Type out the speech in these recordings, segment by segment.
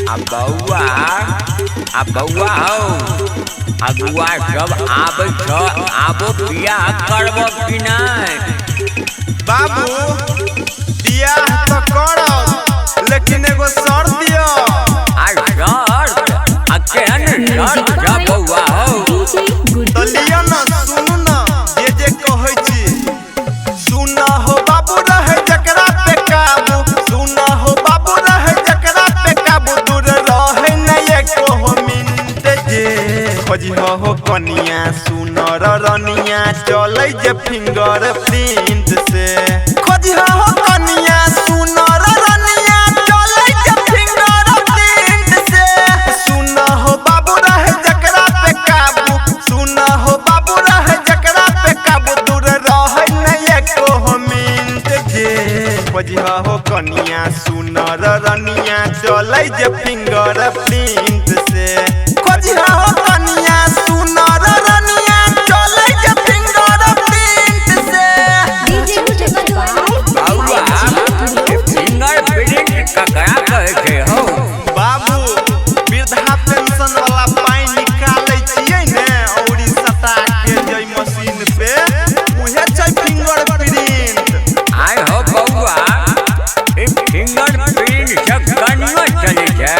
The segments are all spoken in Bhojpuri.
बउआ हो अगुआ सब आबो बियाह करबो कि नहीं? बाबू बियाह तो करब लेकिन एगो शर्त दियो। केहन शर्त बउआ हो? तो लियो ना, सुनू ना जे कहै छी। सुना हो बाबू रहे जकरा पे काबू, सुना हो बाबू रहे जकरा पे काबू, दूर रहे नहीं एको मिनट जे खोजी हो कनिया सुनर रनिया चलै जे फिंगर प्रिंट से। खोजी हो कनिया सुनर रनिया चलै जे फिंगर प्रिंट से। सुना हो बाबू रहे जकरा पे काबू, सुना हो बाबू रहे जकरा पे काबू, दूर रहे नहीं एको मिनट जे खोजी हो कनिया सुनर रनिया चलै जे फिंगर प्रिंट से। खोजी हो कनिया सुनर रनिया चलै जे फिंगर प्रिंट से। बउआ फिंगर प्रिंट ककरा कहै छै हो? बाबू वृद्धा पेंशन वाला पाई निकालै छियै ने औरी सटा के जई मशीन पे उहे छै फिंगर प्रिंट। आय हो बउआ फिंगर प्रिंट से कनियो चलै छै?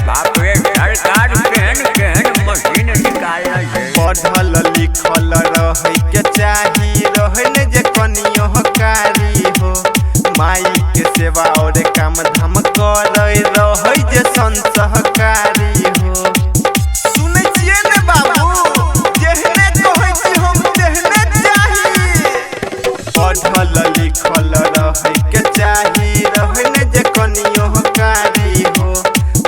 बाप रे सरकार केहन मशीन निकालै छै। पढ़ल लिखल रहै के चाही, रहै ने जे कनियो कारी हो, माई के सेवा और काम धाम करै रहै जे संसहकारी हो। सुनै छियै ने बाबू जेहने कहै छी हम तेहने चाही। पढ़ल लिखल रहै के चाही, रहै ने जे कनियो कारी हो,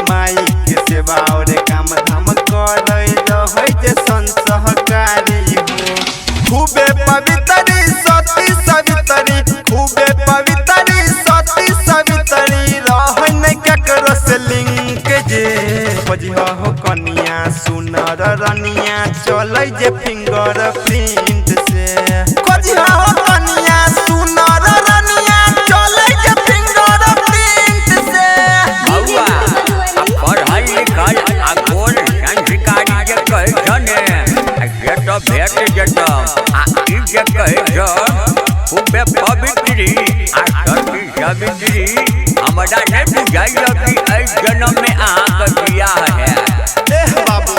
माई के सेवा और काम धाम करै रहै जे संसहकारी हो। खूबे पवित्री सती सवितरी, खूबे पवित्री सती सवितरी, रहै नै केकरो से लिंक जे खोजी हो कनिया सुनर रनिया चलै जे फिंगर प्रिंट से। खोजी हो कनिया सुनर रनिया चलै जे फिंगर प्रिंट से। बउआ पढ़ल लिखल आ गोर संस्कारी जे कहै छ ने से तो भेट जेत, आ ई जे कहै छ खूबे पवित्री आ सती सवित्री, हमरा नहीं बुझाइय कि एहि जन्म में अहाँके बियाह है। एह बाबू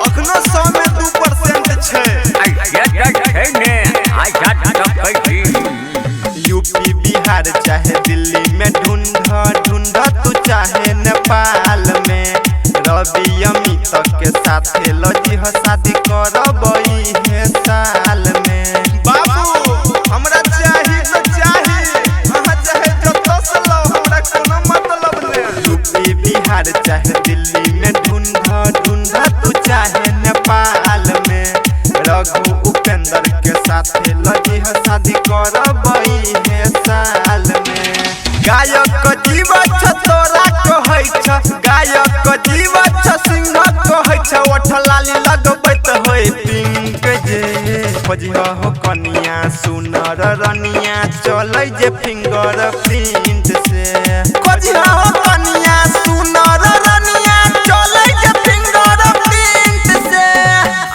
अखनो 100 में 2% छै। छै ने आशा तकै छी। यूपी बिहार चाहे दिल्ली में ढूंढ तू चाहे नेपाल में, रवि अमित के साथे लजी हो शादी करबई है साल में। बाबू हमरा चाही तो चाही, अहाँ चाहे जतो से लो हमरा कोनो मतलब नहीं। यूपी बिहार चाहे दिल्ली में ढूंढ तू चाहे नेपाल में, रघु उपेंद्र के साथे लजी हो शादी करबई है साल में। गायक जीव छ तोरा कहै छ, गायक जीव छ सिंह कहै छ, ओठ लाली लगबैत होय पिंक जे खोजी हो कनिया सुनर रनिया चलै जे फिंगर प्रिंट से। खोजी हो कनिया सुनर रनिया चलै जे फिंगर प्रिंट से।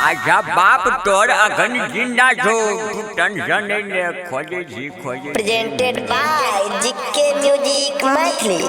अच्छा बाप तोर अखन जिंदा छो, टेंशन नहीं ले, खोजे छी। Presented by GK Music Monthly।